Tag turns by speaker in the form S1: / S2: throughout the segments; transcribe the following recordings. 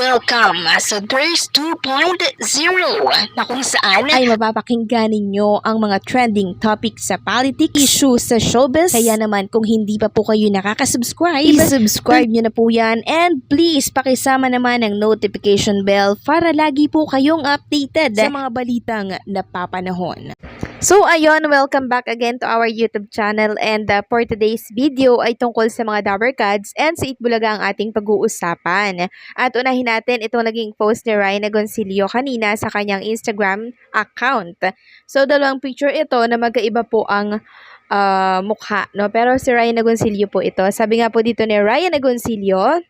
S1: welcome sa Thirst 2.0 na kung saan
S2: ay mapapakinggan ninyo ang mga trending topics sa politics, issues sa showbiz. Kaya naman kung hindi pa po kayo nakaka-subscribe, i-subscribe nyo na po yan, and please pakisama naman ang notification bell para lagi po kayong updated sa mga balitang napapanahon. So ayun, welcome back again to our YouTube channel, and for today's video ay tungkol sa mga Dabber Cats and sa Itbulaga ang ating pag-uusapan. At unahin natin itong naging post ni Ryan Agoncillo kanina sa kanyang Instagram account. So dalawang picture ito na magkaiba po ang mukha, no? Pero si Ryan Agoncillo po ito. Sabi nga po dito ni Ryan Agoncillo,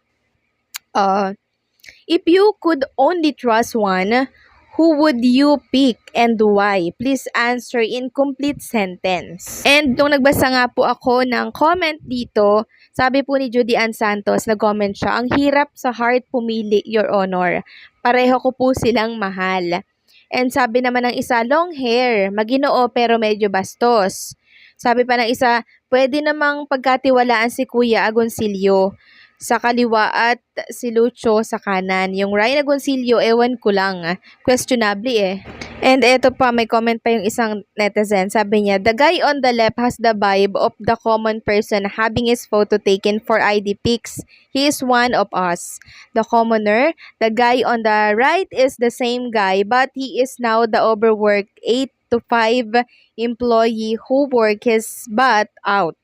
S2: if you could only trust one, who would you pick and why? Please answer in complete sentence. And nung nagbasa nga po ako ng comment dito, sabi po ni Judy Ann Santos, nag-comment siya, ang hirap sa heart pumili, Your Honor. Pareho ko po silang mahal. And sabi naman ng isa, long hair, maginoo pero medyo bastos. Sabi pa ng isa, pwede namang pagkatiwalaan si Kuya Agoncillo sa kaliwa at si Lucho sa kanan. Yung Ryan Agoncillo, ewan ko lang. Questionable eh. And eto pa, may comment pa yung isang netizen. Sabi niya, the guy on the left has the vibe of the common person having his photo taken for ID pics. He is one of us. The commoner, the guy on the right is the same guy, but he is now the overworked 8 to 5 employee who work his butt out.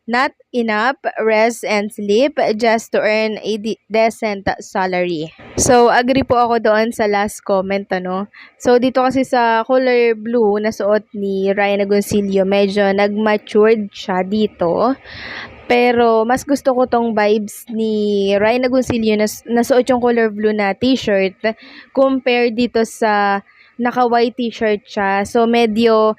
S2: Not enough rest and sleep just to earn a decent salary. So, agree po ako doon sa last comment, ano. So, dito kasi sa color blue na suot ni Ryan Agoncillo, medyo nag-matured siya dito. Pero, mas gusto ko tong vibes ni Ryan Agoncillo na nasuot yung color blue na t-shirt compare dito sa naka-white t-shirt siya. So, medyo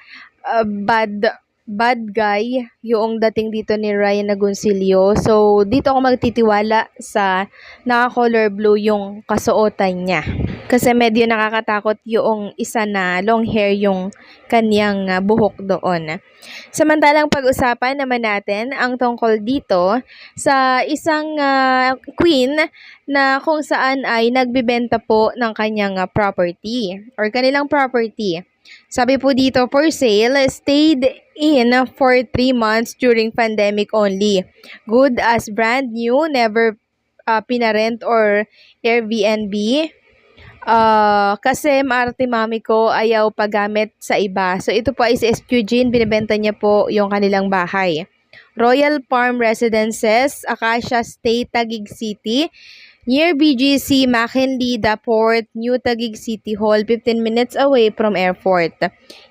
S2: bad guy yung dating dito ni Ryan Agoncillo. So, dito ako magtitiwala sa naka-color blue yung kasuotan niya. Kasi medyo nakakatakot yung isa na long hair yung kanyang buhok doon. Samantalang pag-usapan naman natin ang tungkol dito sa isang queen na kung saan ay nagbibenta po ng kanyang property or kanilang property. Sabi po dito, for sale, stayed in for 3 months during pandemic only. Good as brand new, never pinarent or Airbnb. Kasi maarte mami ko, ayaw paggamit sa iba. So ito po ay si SQ Jean, binibenta niya po yung kanilang bahay. Royal Palm Residences, Acacia State, Taguig City. Near BGC, McKinley, The Port, New Taguig City Hall, 15 minutes away from airport.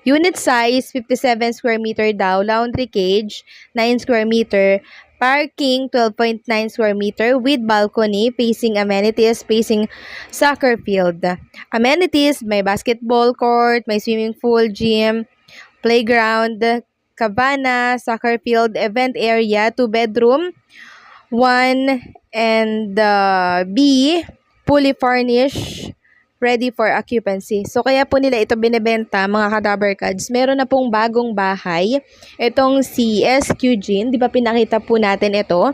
S2: Unit size, 57 square meter daw, laundry cage, 9 square meter, parking, 12.9 square meter with balcony, facing amenities, facing soccer field. Amenities, may basketball court, may swimming pool, gym, playground, cabana, soccer field, event area, 2 bedroom, 1 and B, fully furnished, ready for occupancy. So, kaya po nila ito binibenta, mga ka-Dabber Cats. Meron na pong bagong bahay. Itong si SQ Jean, di ba pinakita po natin ito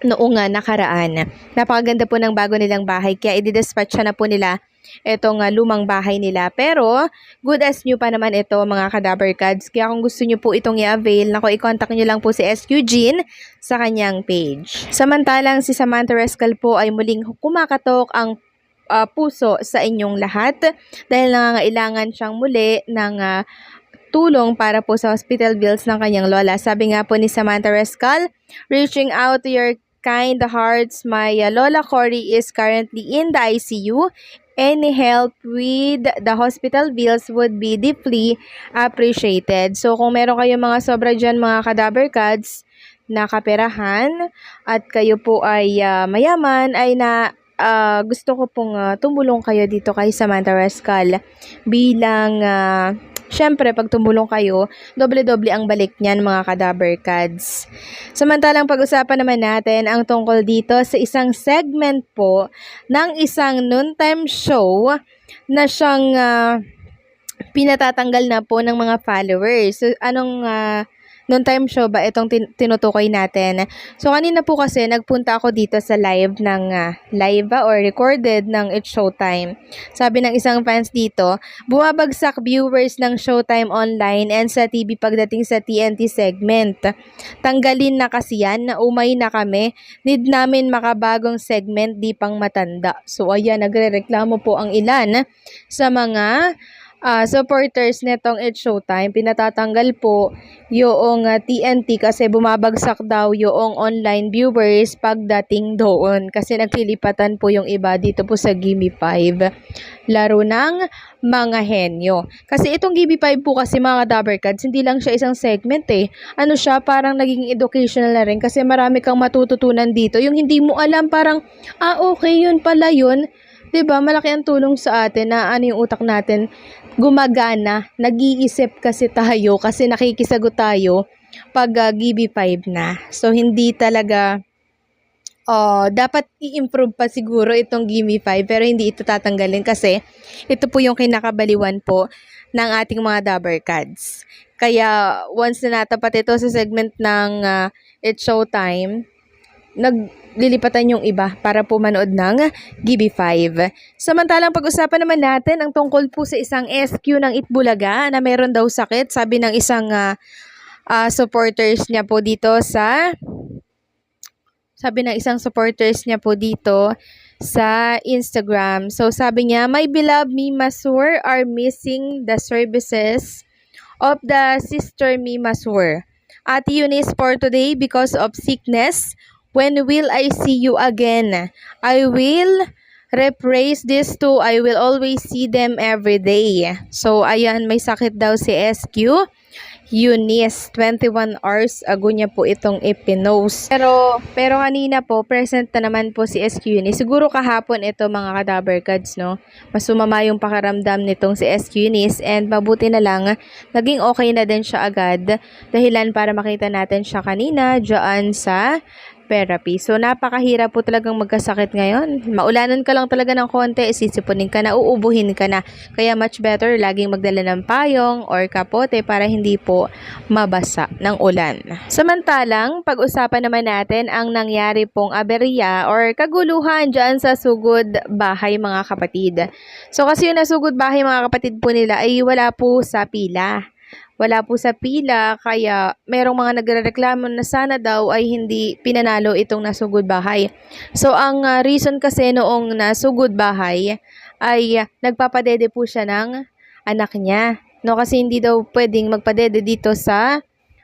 S2: noong nakaraan. Napakaganda po ng bago nilang bahay, kaya i-dispatch na po nila itong lumang bahay nila. Pero, good as new pa naman ito, mga ka-Dabber Cats. Kaya kung gusto nyo po itong i-avail, i-contact nyo lang po si SQ Jean sa kanyang page. Samantalang si Samantha Rescal po ay muling kumakatok ang puso sa inyong lahat dahil nangangailangan siyang muli ng tulong para po sa hospital bills ng kanyang lola. Sabi nga po ni Samantha Rescal, reaching out to your kind hearts, my Lola Cory is currently in the ICU. Any help with the hospital bills would be deeply appreciated. So, kung meron kayong mga sobra dyan, mga ka-Dabber Cats, na kaperahan, at kayo po ay mayaman, ay gusto ko pong tumulong kayo dito kay Samantha Rescal bilang syempre, pag tumulong kayo, doble-doble ang balik niyan, mga ka-Dabber Cats. Samantalang pag-usapan naman natin ang tungkol dito sa isang segment po ng isang noontime show na siyang pinatatanggal na po ng mga followers. So, anong Noon time show ba itong tinutukoy natin. So kanina po kasi nagpunta ako dito sa live ng or recorded ng It's Showtime. Sabi ng isang fans dito, bumabagsak viewers ng Showtime online and sa TV pagdating sa TNT segment. Tanggalin na kasi yan, naumay na kami. Need namin makabagong segment, di pang matanda. So ayan, nagrereklamo po ang ilan sa mga supporters netong It's Showtime. Pinatatanggal po yung TNT kasi bumabagsak daw yung online viewers pagdating doon kasi naglilipatan po yung iba dito po sa Gimme 5. Laro ng mga henyo. Kasi itong Gimme 5 po kasi mga Dabbercads, hindi lang siya isang segment eh. Ano siya, parang naging educational na rin kasi marami kang matututunan dito. Yung hindi mo alam, parang, okay, yun pala yun. 'Di ba? Malaki ang tulong sa atin na ano yung utak natin gumagana, nag-iisip kasi tayo kasi nakikisagot tayo pag Gimme 5 na. So hindi talaga dapat i-improve pa siguro itong Gimme 5 pero hindi ito tatanggalin kasi ito po yung kinakabaliwan po ng ating mga Dabbercads. Kaya once na natapat ito sa segment ng It's Showtime, naglilipatan yung iba para po manood ng Gimme 5. Samantalang pag-usapan naman natin ang tungkol po sa isang SQ ng Itbulaga na meron daw sakit. Sabi ng isang supporters niya po dito sa Instagram. So sabi niya, my beloved Mima Sur are missing the services of the sister Mima Sur. Ate Eunice for today because of sickness. When will I see you again? I will rephrase this too. I will always see them every day. So, ayan, may sakit daw si SQ. Eunice, 21 hours ago niya po itong ipinost. Pero kanina po, present na naman po si SQ Eunice. Siguro kahapon ito mga Dabbercads, no? Mas sumama yung pakaramdam nitong si SQ Eunice and mabuti na lang, naging okay na din siya agad. Dahilan para makita natin siya kanina dyan sa therapy. So, napakahirap po talagang magkasakit ngayon. Maulanan ka lang talaga ng konti, sisipunin ka na, uubuhin ka na. Kaya much better, laging magdala ng payong or kapote para hindi po mabasa ng ulan. Samantalang, pag-usapan naman natin ang nangyari pong aberya or kaguluhan dyan sa sugod bahay mga kapatid. So, kasi yung nasugod bahay mga kapatid po nila ay wala po sa pila. Kaya merong mga nagrereklamo na sana daw ay hindi pinanalo itong nasugod bahay. So, ang reason kasi noong nasugod bahay ay nagpapadede po siya ng anak niya. No, kasi hindi daw pwedeng magpadede dito sa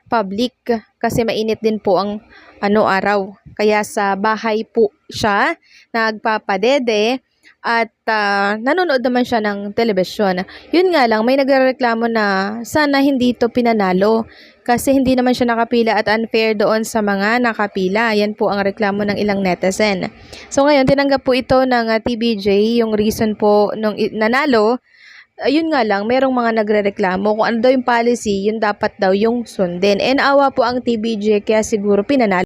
S2: public kasi mainit din po ang araw. Kaya sa bahay po siya nagpapadede. At nanonood naman siya ng telebisyon. Yun nga lang, may nagrereklamo na sana hindi ito pinanalo kasi hindi naman siya nakapila at unfair doon sa mga nakapila. Yan po ang reklamo ng ilang netizen. So ngayon, tinanggap po ito ng TBJ, yung reason po nung nanalo. Yun nga lang, merong mga nagrereklamo kung ano daw yung policy, yun dapat daw yung sundin. And awa po ang TBJ kaya siguro pinanalo.